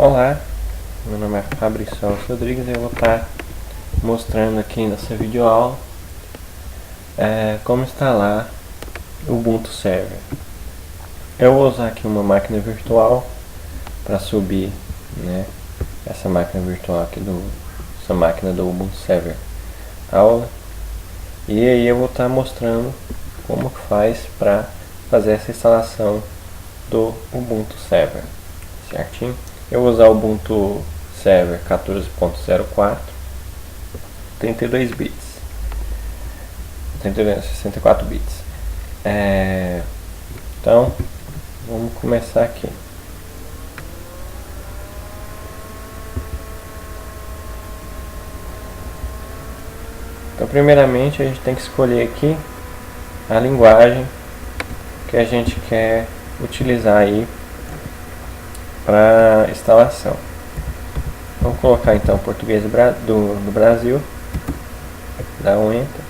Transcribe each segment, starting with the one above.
Olá, meu nome é Fabrício Rodrigues e eu vou estar mostrando aqui nessa videoaula como instalar o Ubuntu Server. Eu vou usar aqui uma máquina virtual para subir, essa máquina virtual aqui essa máquina do Ubuntu Server aula, e aí eu vou estar mostrando como faz para fazer essa instalação do Ubuntu Server, certinho? Eu vou usar o Ubuntu Server 14.04, 32 bits, 64 bits. Então, vamos começar aqui. Então, primeiramente, a gente tem que escolher aqui a linguagem que a gente quer utilizar aí para instalação. Vamos colocar então português do Brasil, dá um Enter,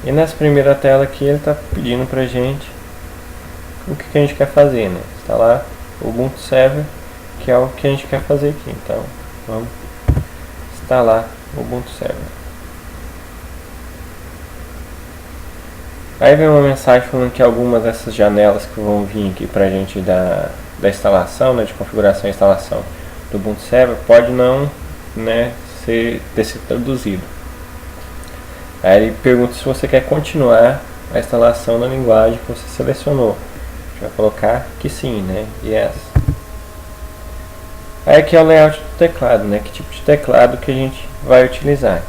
e nessa primeira tela aqui ele está pedindo para a gente o que a gente quer fazer, instalar o Ubuntu Server, que é o que a gente quer fazer aqui. Então vamos instalar o Ubuntu Server. Aí vem uma mensagem falando que algumas dessas janelas que vão vir aqui para a gente da instalação, de configuração e instalação do Ubuntu Server, pode não ter sido traduzido. Aí ele pergunta se você quer continuar a instalação na linguagem que você selecionou. A gente vai colocar que sim, yes. Aí aqui é o layout do teclado, que tipo de teclado que a gente vai utilizar.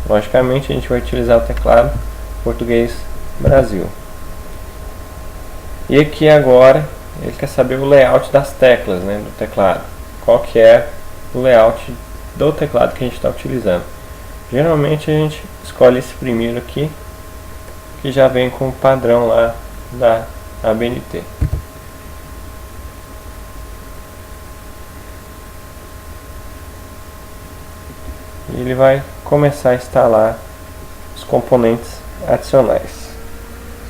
Logicamente a gente vai utilizar o teclado português Brasil. E aqui agora ele quer saber o layout das teclas, do teclado. Qual que é o layout do teclado que a gente está utilizando. Geralmente a gente escolhe esse primeiro aqui, que já vem com o padrão lá da ABNT. E ele vai começar a instalar os componentes adicionais.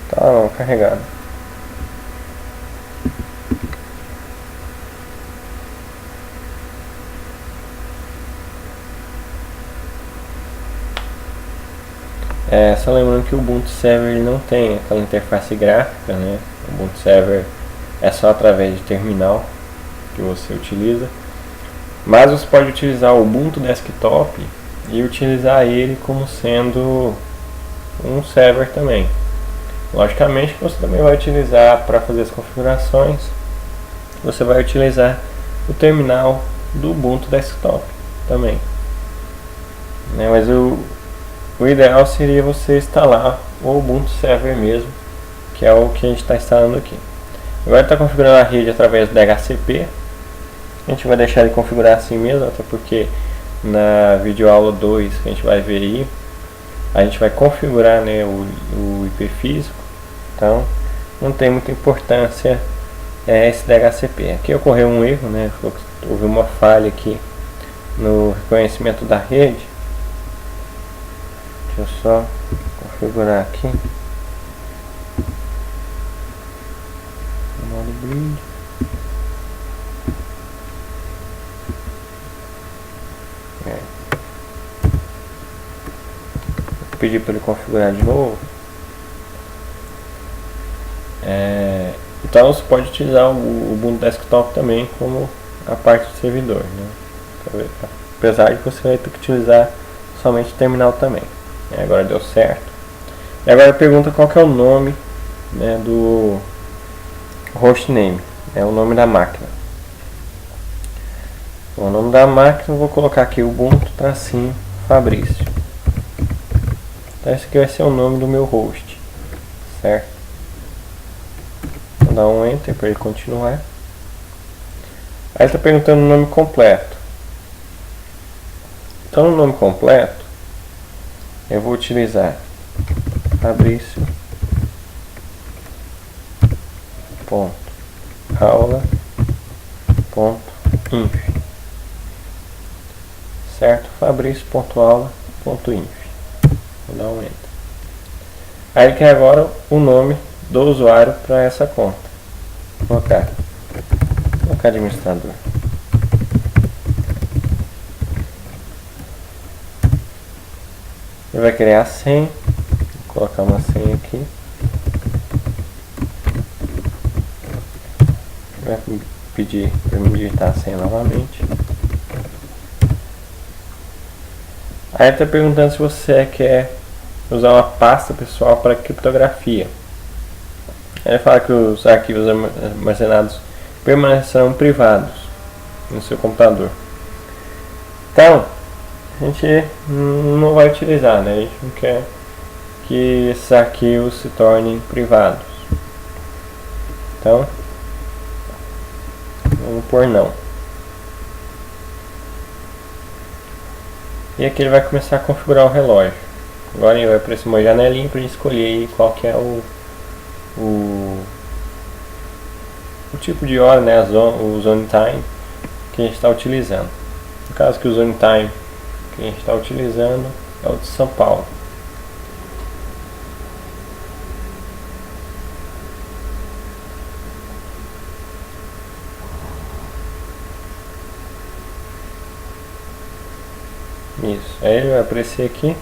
Tá carregado. Só lembrando que o Ubuntu Server ele não tem aquela interface gráfica, O Ubuntu Server é só através de terminal que você utiliza, mas você pode utilizar o Ubuntu Desktop e utilizar ele como sendo um server também. Logicamente que você também vai utilizar para fazer as configurações, você vai utilizar o terminal do Ubuntu Desktop também, mas o ideal seria você instalar o Ubuntu Server mesmo, que é o que a gente está instalando aqui. Agora está configurando a rede através do DHCP. A gente vai deixar ele configurar assim mesmo, até porque na videoaula 2 que a gente vai ver aí, a gente vai configurar o IP físico, então não tem muita importância esse DHCP. Aqui ocorreu um erro, houve uma falha aqui no reconhecimento da rede. Deixa eu só configurar aqui o modo grid. Vou pedir para ele configurar de novo. Então você pode utilizar o Ubuntu Desktop também como a parte do servidor, apesar de que você vai ter que utilizar somente o terminal também. Agora deu certo. E agora pergunta qual que é o nome do hostname, o nome da máquina. O nome da máquina eu vou colocar aqui Ubuntu Fabrício. Então esse aqui vai ser o nome do meu host, certo? Vou dar um Enter para ele continuar. Aí ele está perguntando o nome completo. Então no nome completo eu vou utilizar Fabrício.aula.inf, certo? Fabrício.aula.inf. Vou dar um Enter. Aí ele quer agora o nome do usuário para essa conta. Vou colocar administrador. Ele vai criar a senha. Vou colocar uma senha aqui. Vai pedir para me digitar a senha novamente. Aí ele está perguntando se você quer usar uma pasta pessoal para criptografia. Ele fala que os arquivos armazenados permanecerão privados no seu computador. Então, a gente não vai utilizar, né? A gente não quer que esses arquivos se tornem privados. Então, vamos por não. E aqui ele vai começar a configurar o relógio. Agora ele vai aparecer uma janelinha para a gente escolher qual que é o tipo de hora, né, o zone time que a gente está utilizando. No caso que o zone time que a gente está utilizando é o de São Paulo. Isso, aí ele vai aparecer aqui.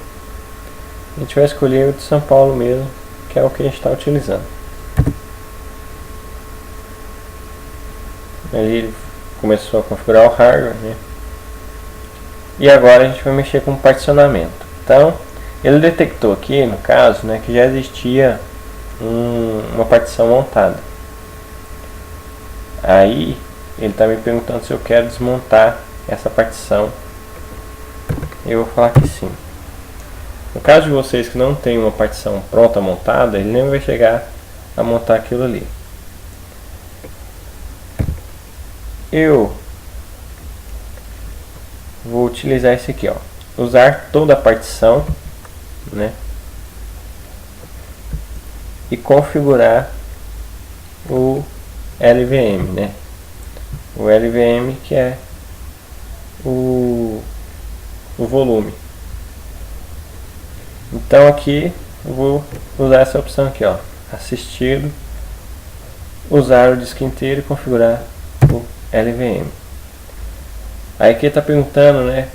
A gente vai escolher o de São Paulo mesmo, que é o que a gente está utilizando. Aí ele começou a configurar o hardware, né? E agora a gente vai mexer com o particionamento. Então, ele detectou aqui, no caso, né, que já existia uma partição montada. Aí, ele está me perguntando se eu quero desmontar essa partição. Eu vou falar que sim. No caso de vocês que não tem uma partição pronta montada, ele nem vai chegar a montar aquilo ali. Eu vou utilizar esse aqui, ó, usar toda a partição, né, e configurar o LVM, né, o LVM que é o volume. Então aqui eu vou usar essa opção aqui, ó, assistido, usar o disco inteiro e configurar o LVM. Aí aqui está perguntando, né,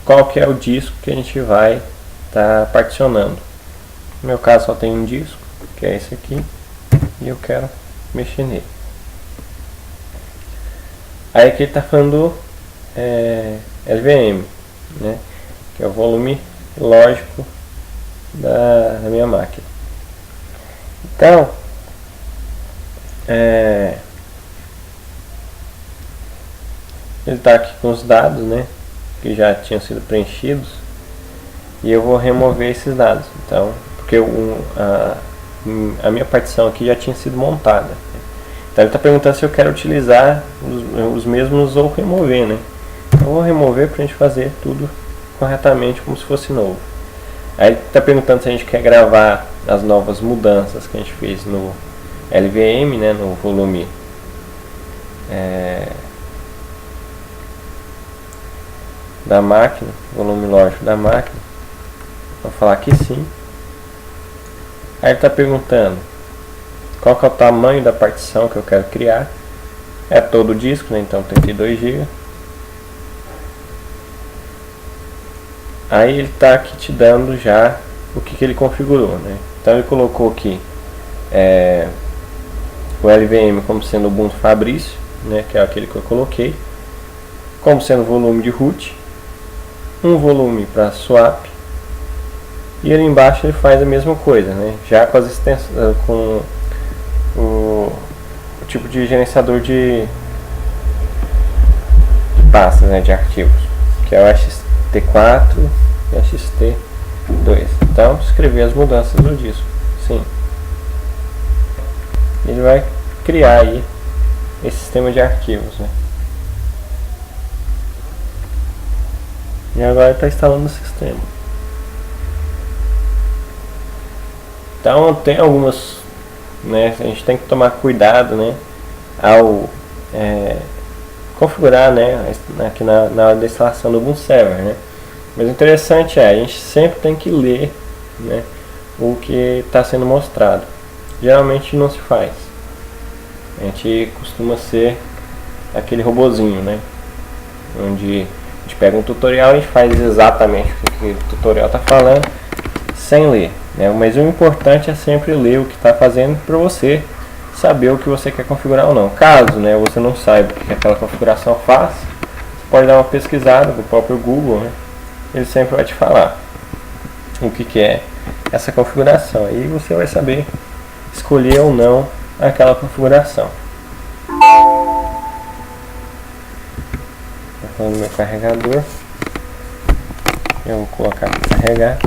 qual que é o disco que a gente vai estar particionando. No meu caso só tem um disco, que é esse aqui, e eu quero mexer nele. Aí aqui está falando LVM, né, que é o volume lógico da minha máquina. Então, ele está aqui com os dados, né, que já tinham sido preenchidos, e eu vou remover esses dados. Então, porque a minha partição aqui já tinha sido montada. Então ele está perguntando se eu quero utilizar os mesmos ou remover, né? Então eu vou remover para a gente fazer tudo corretamente como se fosse novo. Aí ele está perguntando se a gente quer gravar as novas mudanças que a gente fez no LVM, né, no volume da máquina, volume lógico da máquina. Vou falar que sim. Aí ele está perguntando qual que é o tamanho da partição que eu quero criar. É todo o disco, né? Então 32 GB. Aí ele está aqui te dando já o que ele configurou, né? Então ele colocou aqui o LVM como sendo o Ubuntu Fabrício, né? Que é aquele que eu coloquei, como sendo volume de root, um volume para swap, e ali embaixo ele faz a mesma coisa, né? Já com as extensões, com o tipo de gerenciador de pastas, né, de arquivos, que é o XT4 e o XT2. Então, escrever as mudanças do disco, sim. Ele vai criar aí esse sistema de arquivos, né? E agora está instalando o sistema. Então tem algumas, né, a gente tem que tomar cuidado, né, ao configurar, né, aqui na hora da instalação do Ubuntu Server, né. Mas o interessante a gente sempre tem que ler, né, o que está sendo mostrado. Geralmente não se faz. A gente costuma ser aquele robozinho, né, onde a gente pega um tutorial e faz exatamente o que o tutorial está falando, sem ler, né? Mas o importante é sempre ler o que está fazendo para você saber o que você quer configurar ou não. Caso, né, você não saiba o que aquela configuração faz, você pode dar uma pesquisada no próprio Google, né? Ele sempre vai te falar o que é essa configuração. Aí você vai saber escolher ou não aquela configuração. Estou falando do meu carregador. Eu vou colocar para carregar.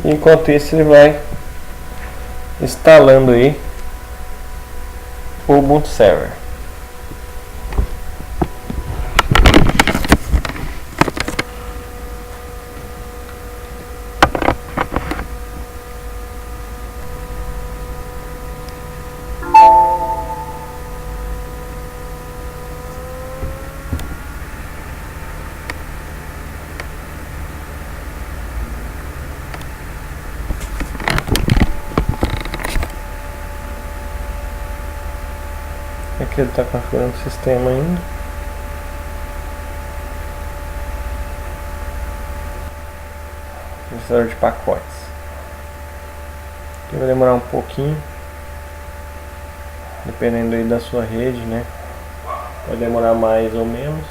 Enquanto isso, ele vai instalando aí o Ubuntu Server. Aqui ele está configurando o sistema ainda. Administrador de pacotes. Aqui vai demorar um pouquinho, dependendo aí da sua rede, né? Pode demorar mais ou menos.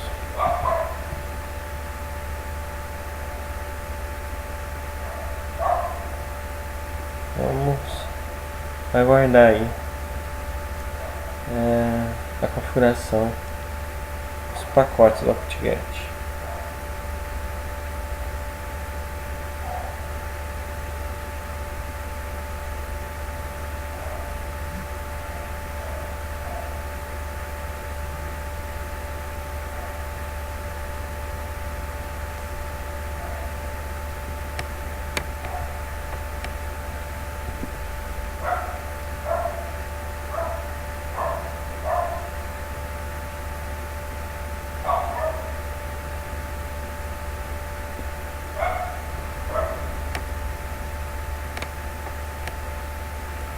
Vamos aguardar aí a configuração dos pacotes do apt-get.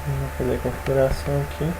Vou fazer a configuração aqui.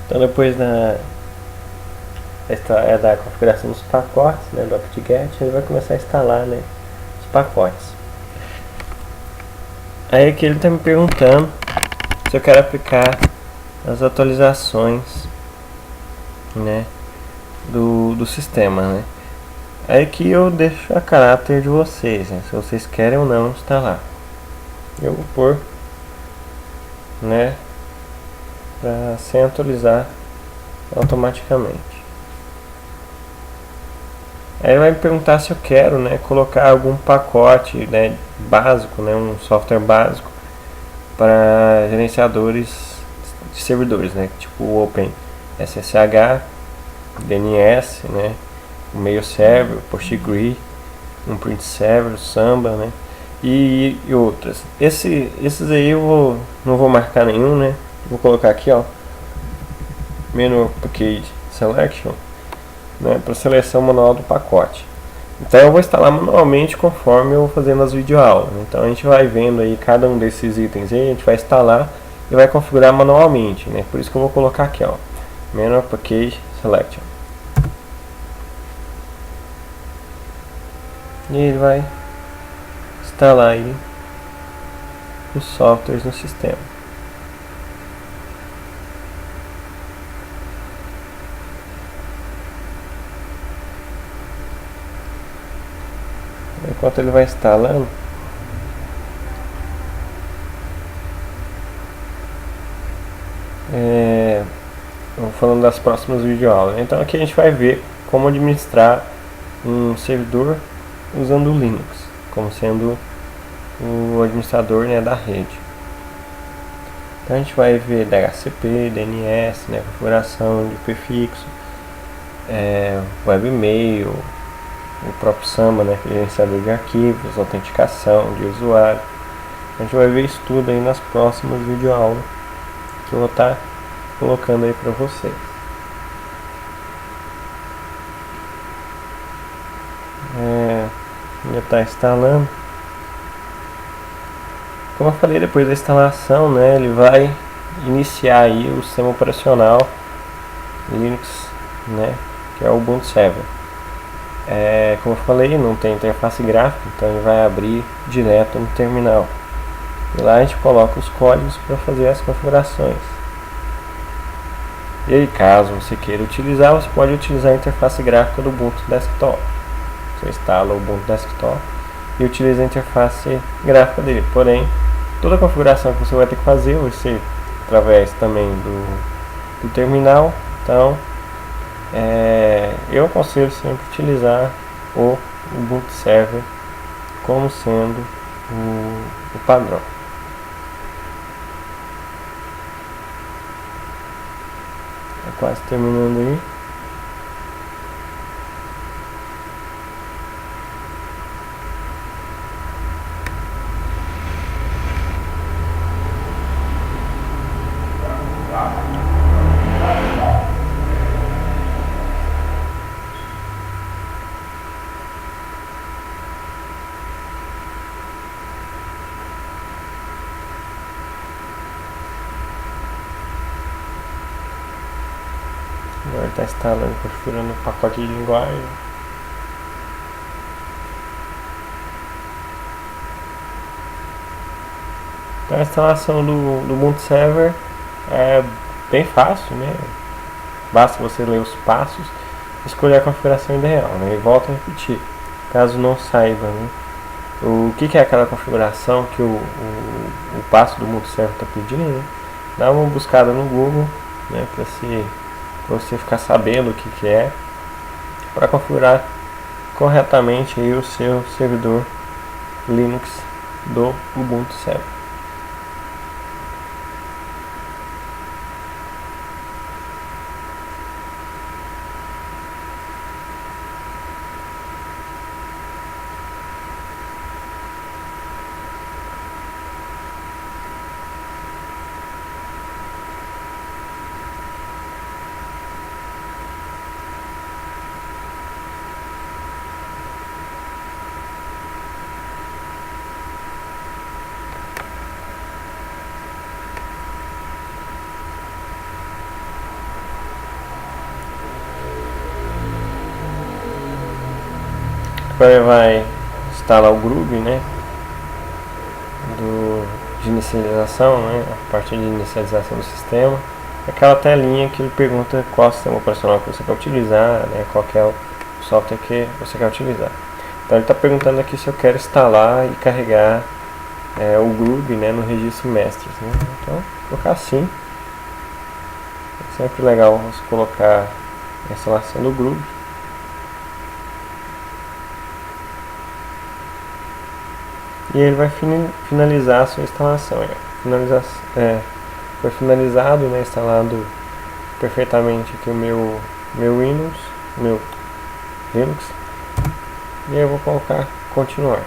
Então depois da configuração dos pacotes, né, do apt-get, ele vai começar a instalar, né, os pacotes. Aí aqui ele está me perguntando se eu quero aplicar as atualizações, né, do sistema, né. Aí que eu deixo a caráter de vocês, né, se vocês querem ou não instalar. Eu vou pôr, né, para sem atualizar automaticamente. Aí vai me perguntar se eu quero, né, colocar algum pacote, né, básico, né, um software básico para gerenciadores de servidores, né, tipo o OpenSSH, DNS, né, o Mail Server, o Postgre, um Print Server, o Samba, né, e outras. Esses aí eu não vou marcar nenhum, né, vou colocar aqui, ó, Menu Package Selection, né, para seleção manual do pacote. Então eu vou instalar manualmente conforme eu vou fazendo as videoaulas. Então a gente vai vendo aí cada um desses itens aí, a gente vai instalar e vai configurar manualmente, né? Por isso que eu vou colocar aqui, ó, Menu Package Selection. E ele vai instalar aí os softwares no sistema. Enquanto ele vai instalando, falando das próximas videoaulas. Então aqui a gente vai ver como administrar um servidor usando o Linux, como sendo o administrador, né, da rede. Então a gente vai ver DHCP, DNS, né, configuração de prefixo, webmail, o próprio Samba, né, gerenciador de arquivos, autenticação de usuário. A gente vai ver isso tudo aí nas próximas videoaulas que eu vou estar colocando aí para vocês. Já está instalando. Como eu falei, depois da instalação, né, ele vai iniciar aí o sistema operacional Linux, né, que é o Ubuntu Server. Como eu falei, não tem interface gráfica, então ele vai abrir direto no terminal. E lá a gente coloca os códigos para fazer as configurações. E aí, caso você queira utilizar, você pode utilizar a interface gráfica do Ubuntu Desktop. Você instala o Ubuntu Desktop e utiliza a interface gráfica dele. Porém, toda a configuração que você vai ter que fazer vai ser através também do terminal. Então, eu aconselho sempre utilizar o Ubuntu Server como sendo o padrão. Está quase terminando aí. Agora está instalando, configurando o pacote de linguagem. Então a instalação do Ubuntu Server é bem fácil, né? Basta você ler os passos e escolher a configuração ideal, né? E volto a repetir, caso não saiba, né, o que é aquela configuração que o passo do Ubuntu Server está pedindo, né? Dá uma buscada no Google, né, para você ficar sabendo o que é, para configurar corretamente aí o seu servidor Linux do Ubuntu Server. Agora vai instalar o Groovy, né, do de inicialização, né, a parte de inicialização do sistema, aquela telinha que ele pergunta qual sistema operacional que você quer utilizar, né, qual que é o software que você quer utilizar. Então ele está perguntando aqui se eu quero instalar e carregar o Groovy, né, no registro mestres, né? Então vou colocar assim. É sempre legal você colocar a instalação do Groovy. E ele vai finalizar a sua instalação. Foi finalizado, né, instalado perfeitamente aqui o meu Windows, meu Linux. E eu vou colocar continuar.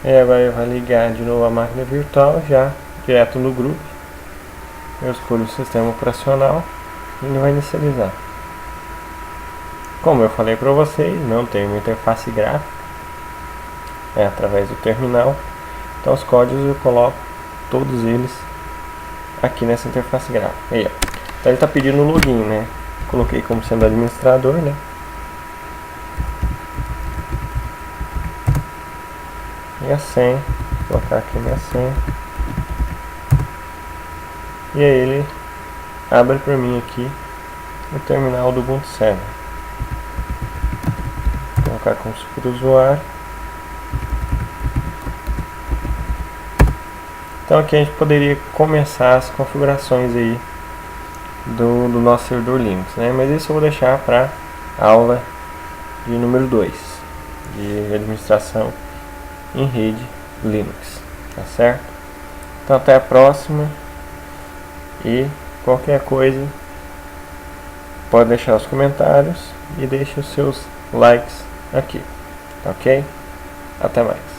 E agora ele vai ligar de novo a máquina virtual, já direto no Groovy. Eu escolho o sistema operacional e ele vai inicializar. Como eu falei para vocês, não tem uma interface gráfica, é através do terminal. Então os códigos eu coloco todos eles aqui nessa interface gráfica. Aí, ó. Então ele está pedindo o login, né? Coloquei como sendo administrador, né? E a senha, vou colocar aqui minha senha. E aí ele abre para mim aqui o terminal do Ubuntu Server. Vou colocar como superusuário. Então aqui a gente poderia começar as configurações aí do nosso servidor Linux, né? Mas isso eu vou deixar para aula de número 2, de administração em rede Linux, tá certo? Então até a próxima, e qualquer coisa pode deixar os comentários e deixe os seus likes aqui, ok? Até mais.